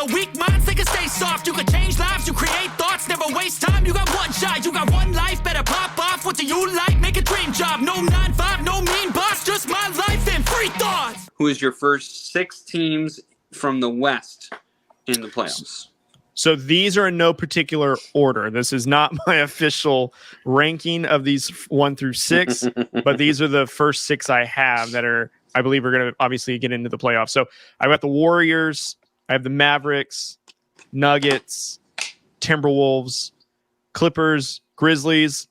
the weak minds, they can stay soft. You can change lives, you create thoughts, never waste time. You got one shot, you got one life, better pop off. What do you like? Make a dream job. No 9-5, no mean boss, just my life and free thoughts. Who is your first 6 teams from the West in the playoffs? So these are in no particular order. This is not my official ranking of these 1 through 6, but these are the first 6 I have that are, I believe, are going to obviously get into the playoffs. So I've got the Warriors, I have the Mavericks, Nuggets, Timberwolves, Clippers, Grizzlies.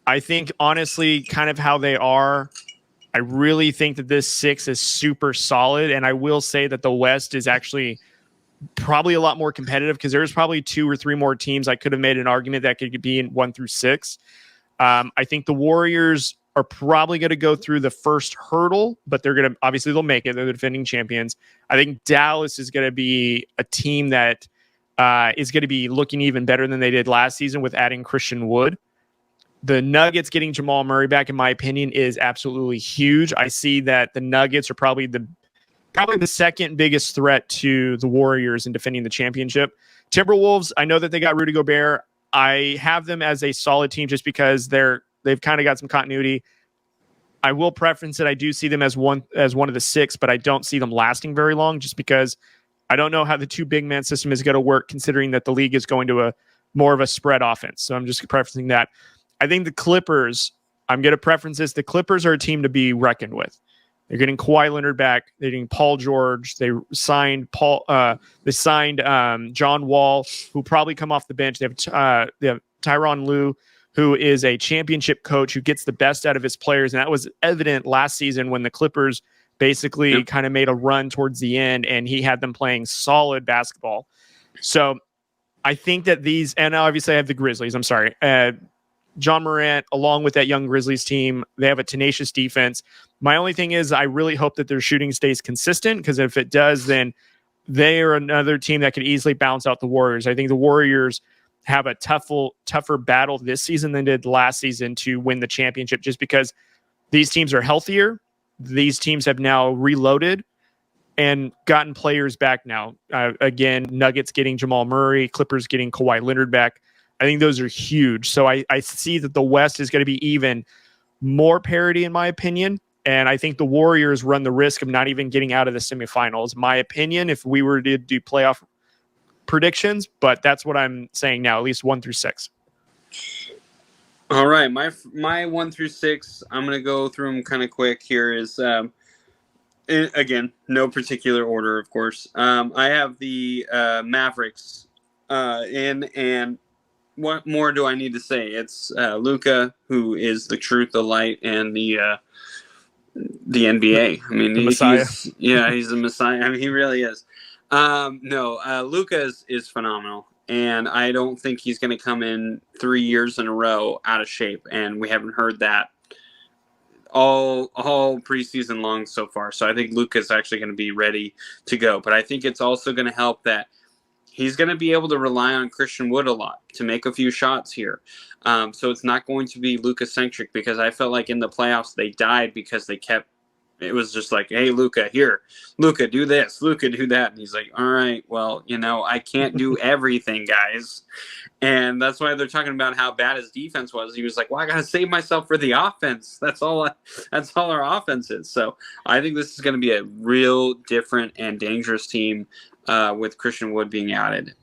I think, honestly, kind of how they are, I really think that this 6 is super solid. And I will say that the West is actually probably a lot more competitive because there's probably 2 or 3 more teams I could have made an argument that could be in 1 through 6. I think the Warriors are probably going to go through the first hurdle, but they're going to, obviously they'll make it. They're the defending champions. I think Dallas is going to be a team that is going to be looking even better than they did last season with adding Christian Wood. The Nuggets getting Jamal Murray back, in my opinion, is absolutely huge. I see that the Nuggets are probably the second biggest threat to the Warriors in defending the championship. Timberwolves, I know that they got Rudy Gobert. I have them as a solid team just because they've kind of got some continuity. I will preference it. I do see them as one of the 6, but I don't see them lasting very long just because I don't know how the 2 big man system is going to work considering that the league is going to a more of a spread offense. So I'm just preferencing that. I think the Clippers, I'm going to preference this. The Clippers are a team to be reckoned with. They're getting Kawhi Leonard back. They're getting Paul George. They signed John Wall, who probably come off the bench. They have Tyronn Lue, who is a championship coach who gets the best out of his players, and that was evident last season when the Clippers basically kind of made a run towards the end, and he had them playing solid basketball. So I think that these, and obviously I have the Grizzlies. I'm sorry. John Morant, along with that young Grizzlies team, they have a tenacious defense. My only thing is I really hope that their shooting stays consistent because if it does, then they are another team that could easily bounce out the Warriors. I think the Warriors have a tougher battle this season than did last season to win the championship just because these teams are healthier. These teams have now reloaded and gotten players back now. Again, Nuggets getting Jamal Murray, Clippers getting Kawhi Leonard back. I think those are huge. So I see that the West is going to be even more parity, in my opinion. And I think the Warriors run the risk of not even getting out of the semifinals, my opinion, if we were to do playoff predictions. But that's what I'm saying now, at least 1 through 6. All right. My 1 through 6, I'm going to go through them kind of quick here is, again, no particular order, of course. I have the Mavericks in, and what more do I need to say? It's Luka, who is the truth, the light, and the NBA. I mean, the Messiah. He's the Messiah. I mean, he really is. Luka is phenomenal, and I don't think he's going to come in 3 years in a row out of shape, and we haven't heard that all preseason long so far. So I think Luka is actually going to be ready to go, but I think it's also going to help that he's going to be able to rely on Christian Wood a lot to make a few shots here. So it's not going to be Luka-centric because I felt like in the playoffs they died because it was just like, hey, Luka, here. Luka, do this. Luka, do that. And he's like, all right, well, I can't do everything, guys. And that's why they're talking about how bad his defense was. He was like, well, I got to save myself for the offense. That's all our offense is. So I think this is going to be a real different and dangerous team with Christian Wood being added.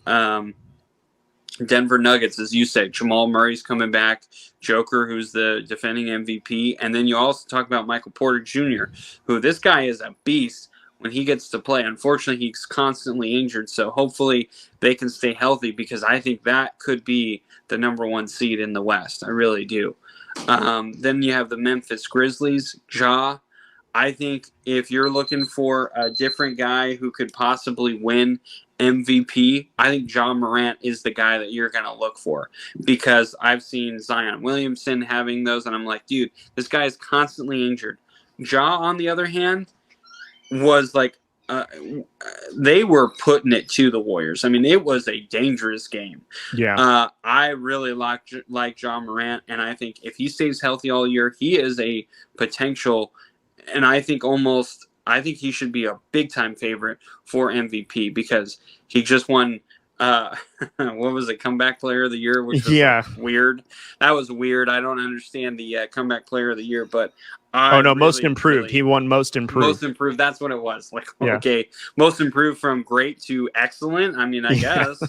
Denver Nuggets, as you said, Jamal Murray's coming back, Joker, who's the defending MVP, and then you also talk about Michael Porter Jr., who this guy is a beast when he gets to play. Unfortunately, he's constantly injured, so hopefully they can stay healthy because I think that could be the number 1 seed in the West. I really do. Then you have the Memphis Grizzlies, Ja. I think if you're looking for a different guy who could possibly win MVP, I think Ja Morant is the guy that you're going to look for because I've seen Zion Williamson having those, and I'm like, dude, this guy is constantly injured. Ja, on the other hand, was like, they were putting it to the Warriors. I mean, it was a dangerous game. Yeah. I really like Ja Morant, and I think if he stays healthy all year, he is a potential. And I think almost I think he should be a big-time favorite for MVP because he just won what was it, comeback player of the year, which was weird. That was weird. I don't understand the comeback player of the year, but most improved. He won most improved. Most improved. That's what it was. Like, okay, most improved from great to excellent. I mean, I guess.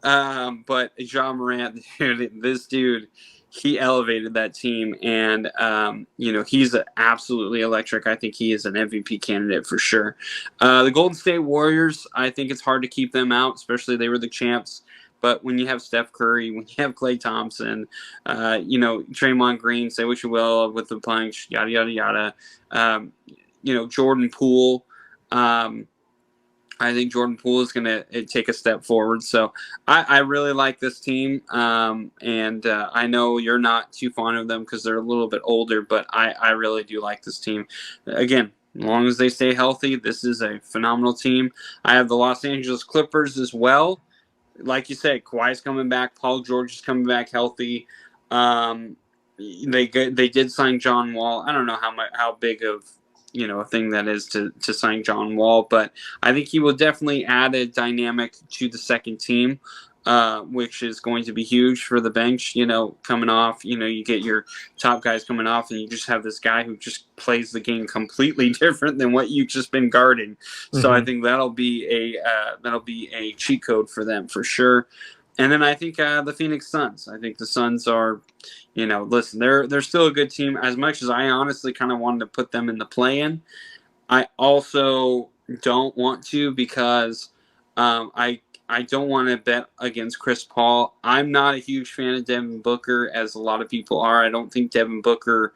But John Morant, this dude, he elevated that team, and he's absolutely electric. I think he is an MVP candidate for sure. The Golden State Warriors, I think it's hard to keep them out, especially they were the champs. But when you have Steph Curry, when you have Klay Thompson, Draymond Green, say what you will with the punch, yada yada yada. Jordan Poole. I think Jordan Poole is going to take a step forward. So I really like this team. And I know you're not too fond of them because they're a little bit older, but I really do like this team. Again, as long as they stay healthy, this is a phenomenal team. I have the Los Angeles Clippers as well. Like you said, Kawhi's coming back. Paul George is coming back healthy. They did sign John Wall. I don't know how big of a thing that is to sign John Wall, but I think he will definitely add a dynamic to the second team, which is going to be huge for the bench. Coming off, you get your top guys coming off, and you just have this guy who just plays the game completely different than what you've just been guarding. Mm-hmm. So I think that'll be a cheat code for them for sure. And then I think the Phoenix Suns. I think the Suns are, listen, they're still a good team. As much as I honestly kind of wanted to put them in the play-in, I also don't want to because I don't want to bet against Chris Paul. I'm not a huge fan of Devin Booker, as a lot of people are. I don't think Devin Booker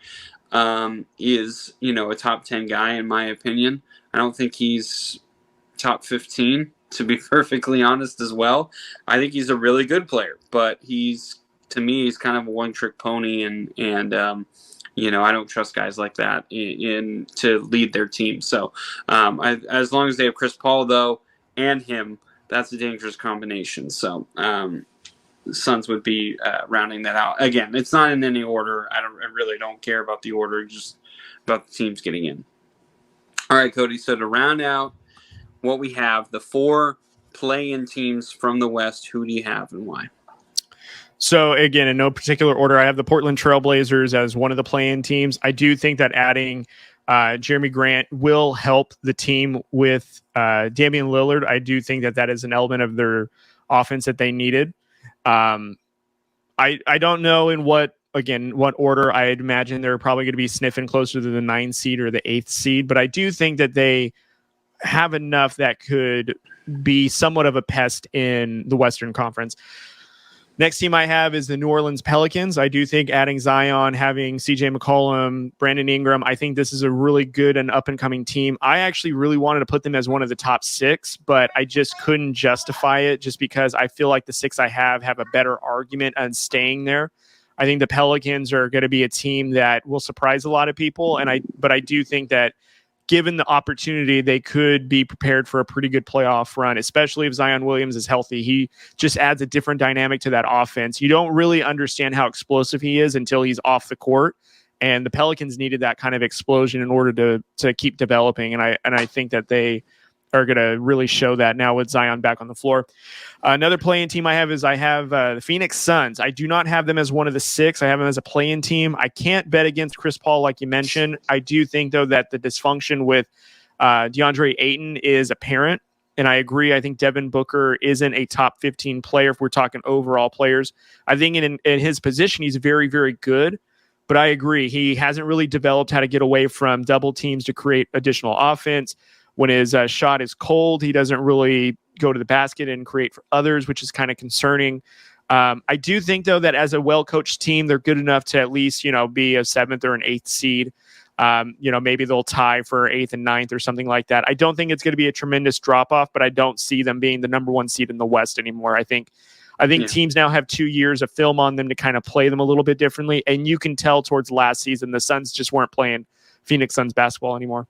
is, a top 10 guy, in my opinion. I don't think he's top 15. To be perfectly honest as well. I think he's a really good player, but to me, he's kind of a one-trick pony, and I don't trust guys like that to lead their team. So as long as they have Chris Paul, though, and him, that's a dangerous combination. So the Suns would be rounding that out. Again, it's not in any order. I really don't care about the order, just about the teams getting in. All right, Cody, so to round out what we have, the 4 play-in teams from the West, who do you have and why? So, again, in no particular order, I have the Portland Trailblazers as one of the play-in teams. I do think that adding Jeremy Grant will help the team with Damian Lillard. I do think that is an element of their offense that they needed. I don't know in what order. I'd imagine they're probably going to be sniffing closer to the 9th seed or the 8th seed, but I do think that they have enough that could be somewhat of a pest in the Western Conference. Next team I have is the New Orleans Pelicans. I do think adding Zion, having CJ McCollum, Brandon Ingram, I think this is a really good and up-and-coming team. I actually really wanted to put them as one of the top 6, but I just couldn't justify it just because I feel like the 6 I have a better argument on staying there. I think the Pelicans are going to be a team that will surprise a lot of people, but I do think that given the opportunity, they could be prepared for a pretty good playoff run, especially if Zion Williams is healthy. He just adds a different dynamic to that offense. You don't really understand how explosive he is until he's off the court, and the Pelicans needed that kind of explosion in order to keep developing, and I think that they are going to really show that now with Zion back on the floor. Another play-in team I have the Phoenix Suns. I do not have them as one of the 6. I have them as a play-in team. I can't bet against Chris Paul like you mentioned. I do think, though, that the dysfunction with DeAndre Ayton is apparent, and I agree. I think Devin Booker isn't a top 15 player if we're talking overall players. I think in his position, he's very, very good, but I agree. He hasn't really developed how to get away from double teams to create additional offense. When his shot is cold, he doesn't really go to the basket and create for others, which is kind of concerning. I do think, though, that as a well-coached team, they're good enough to at least, be a 7th or an 8th seed. Maybe they'll tie for 8th and 9th or something like that. I don't think it's going to be a tremendous drop-off, but I don't see them being the number 1 seed in the West anymore. I think teams now have 2 years of film on them to kind of play them a little bit differently, and you can tell towards last season the Suns just weren't playing Phoenix Suns basketball anymore.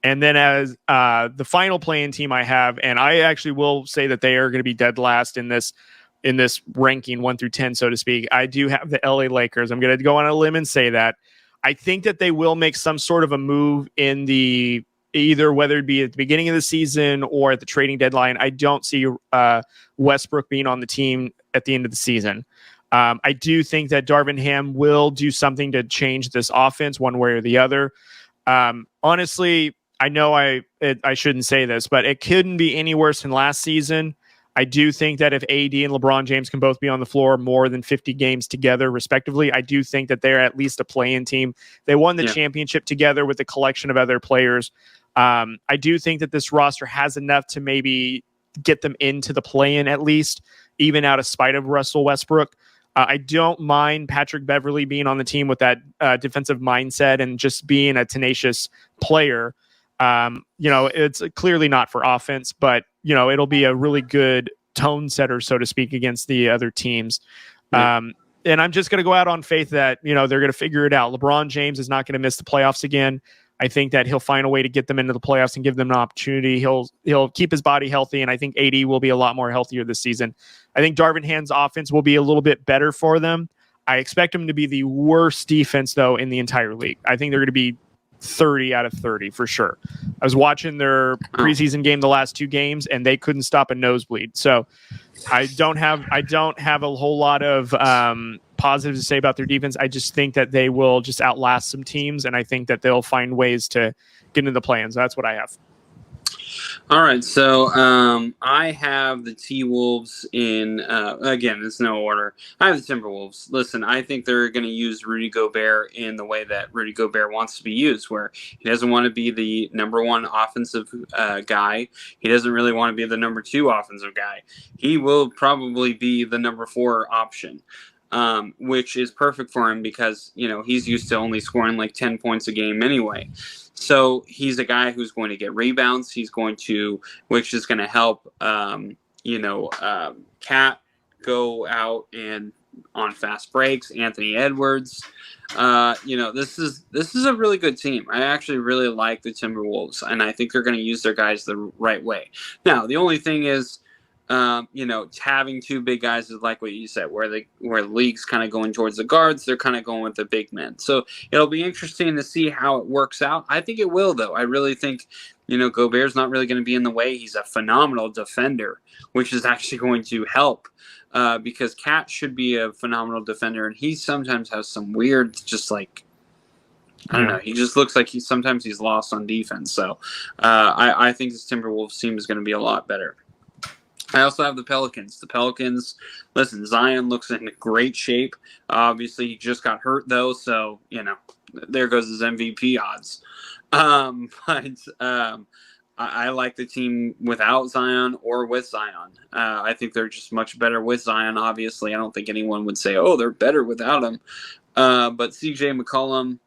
And then as the final play-in team I have, and I actually will say that they are going to be dead last in this ranking 1 through 10, so to speak. I do have the LA Lakers. I'm going to go on a limb and say that. I think that they will make some sort of a move in the either whether it be at the beginning of the season or at the trading deadline. I don't see Westbrook being on the team at the end of the season. I do think that Darvin Ham will do something to change this offense one way or the other. Honestly, I know I shouldn't say this, but it couldn't be any worse than last season. I do think that if AD and LeBron James can both be on the floor more than 50 games together, respectively, I do think that they're at least a play-in team. They won the championship together with a collection of other players. I do think that this roster has enough to maybe get them into the play-in at least, even out of spite of Russell Westbrook. I don't mind Patrick Beverley being on the team with that defensive mindset and just being a tenacious player. It's clearly not for offense, but it'll be a really good tone setter, so to speak, against the other teams. And I'm just going to go out on faith that, they're going to figure it out. LeBron James is not going to miss the playoffs again. I think that he'll find a way to get them into the playoffs and give them an opportunity. He'll keep his body healthy, and I think AD will be a lot more healthier this season. I think Darvin Ham's offense will be a little bit better for them. I expect them to be the worst defense, though, in the entire league. I think they're going to be 30 out of 30 for sure. I was watching their preseason game the last 2 games, and they couldn't stop a nosebleed. So I don't have a whole lot of positives to say about their defense. I just think that they will just outlast some teams, and I think that they'll find ways to get into the play-ins. So that's what I have. All right, so I have the T-Wolves in, again, it's no order. I have the Timberwolves. Listen, I think they're going to use Rudy Gobert in the way that Rudy Gobert wants to be used, where he doesn't want to be the number 1 offensive guy. He doesn't really want to be the number 2 offensive guy. He will probably be the number 4 option. Which is perfect for him because, he's used to only scoring like 10 points a game anyway. So he's a guy who's going to get rebounds. Which is going to help, Cat go out and on fast breaks. Anthony Edwards, this is a really good team. I actually really like the Timberwolves, and I think they're going to use their guys the right way. Now, the only thing is, having 2 big guys is like what you said, where the league's kind of going towards the guards, they're kind of going with the big men. So it'll be interesting to see how it works out. I think it will, though. I really think, Gobert's not really going to be in the way. He's a phenomenal defender, which is actually going to help because Cat should be a phenomenal defender, and he sometimes has some weird, just like, I don't know. He just looks like sometimes he's lost on defense. So I think this Timberwolves team is going to be a lot better. I also have the Pelicans. The Pelicans, listen, Zion looks in great shape. Obviously, he just got hurt, though, so, there goes his MVP odds. I like the team without Zion or with Zion. I think they're just much better with Zion, obviously. I don't think anyone would say, oh, they're better without him. But CJ McCollum,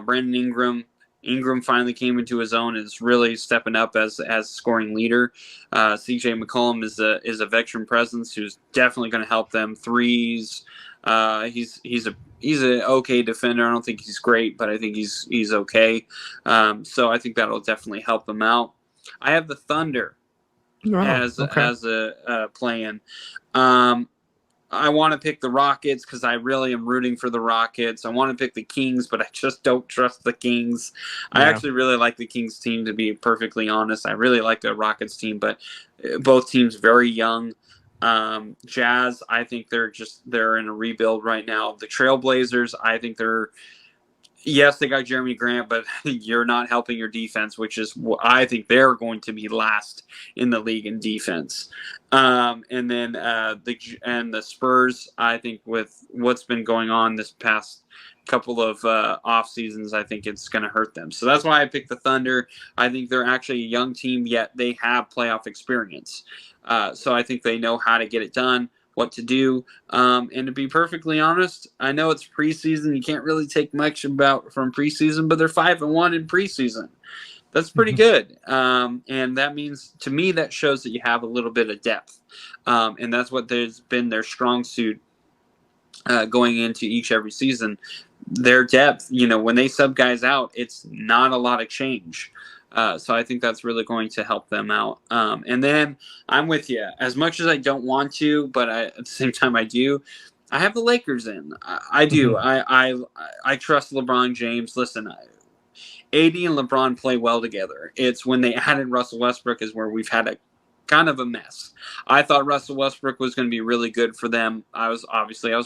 Brandon Ingram finally came into his own and is really stepping up as scoring leader. CJ McCollum is a veteran presence who's definitely going to help them. Threes. He's an okay defender. I don't think he's great, but I think he's okay. So I think that'll definitely help them out. I have the Thunder as a play-in. I want to pick the Rockets because I really am rooting for the Rockets. I want to pick the Kings, but I just don't trust the Kings. I actually really like the Kings team, to be perfectly honest. I really like the Rockets team, but both teams very young. Jazz, I think they're in a rebuild right now. The Trailblazers, I think yes, they got Jeremy Grant, but you're not helping your defense, which is I think they're going to be last in the league in defense. And then the Spurs, I think with what's been going on this past couple of off seasons, I think it's going to hurt them. So that's why I picked the Thunder. I think they're actually a young team, yet they have playoff experience. So I think they know how to get it done, what to do. And to be perfectly honest, I know it's preseason. You can't really take much from preseason, but they're 5-1 in preseason. That's pretty good. And that means, to me, that shows that you have a little bit of depth. And that's what there's been their strong suit going into every season. Their depth, when they sub guys out, it's not a lot of change. So I think that's really going to help them out. And then I'm with you. As much as I don't want to, but at the same time I do, I have the Lakers in. I do. I trust LeBron James. Listen, AD and LeBron play well together. It's when they added Russell Westbrook is where we've had a kind of a mess. I thought Russell Westbrook was going to be really good for them. I was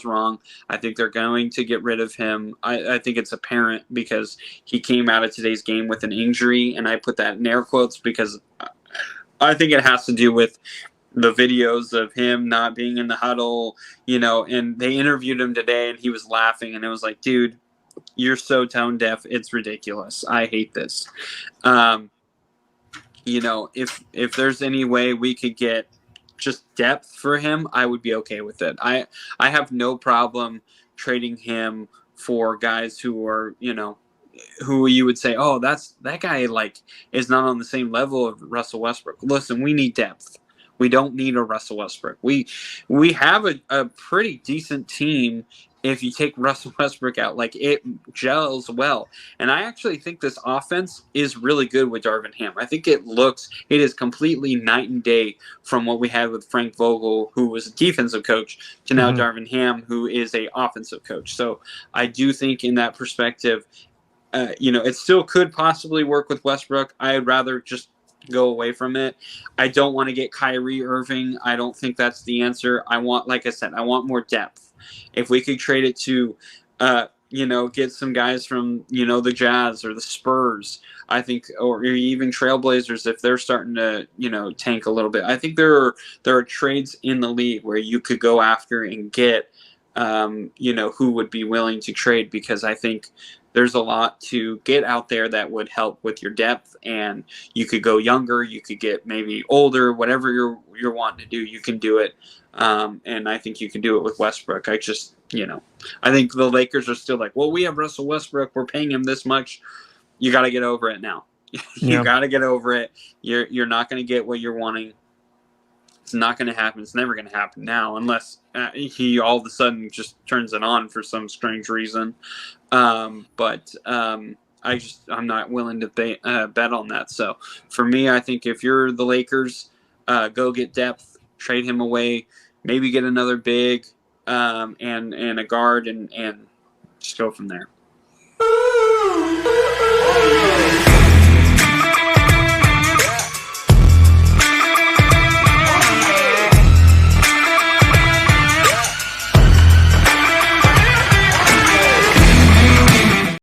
wrong. I think they're going to get rid of him. I think it's apparent because he came out of today's game with an injury, and I put that in air quotes because I think it has to do with the videos of him not being in the huddle, and they interviewed him today and he was laughing, and it was like, dude, you're so tone deaf. It's ridiculous. I hate this. If there's any way we could get just depth for him, I would be okay with it. I have no problem trading him for guys who are, who you would say, oh, that guy is not on the same level of Russell Westbrook. Listen, we need depth. We don't need a Russell Westbrook. We have a pretty decent team. If you take Russell Westbrook out, it gels well. And I actually think this offense is really good with Darvin Ham. I think it is completely night and day from what we had with Frank Vogel, who was a defensive coach, to now Darvin Ham, who is a offensive coach. So I do think in that perspective, it still could possibly work with Westbrook. I'd rather just go away from it. I don't want to get Kyrie Irving. I don't think that's the answer. Like I said, I want more depth. If we could trade it to, get some guys from, the Jazz or the Spurs, I think, or even Trailblazers, if they're starting to, tank a little bit. I think there are trades in the league where you could go after and get, who would be willing to trade, because I think there's a lot to get out there that would help with your depth, and you could go younger, you could get maybe older, whatever you're wanting to do, you can do it. And I think you can do it with Westbrook. I just, I think the Lakers are still like, well, we have Russell Westbrook, we're paying him this much. You got to get over it now. You got to get over it. You're not going to get what you're wanting. It's not going to happen. It's never going to happen now, unless he all of a sudden just turns it on for some strange reason. But I'm not willing to bet on that. So for me, I think if you're the Lakers, go get depth, trade him away, maybe get another big and a guard, and just go from there.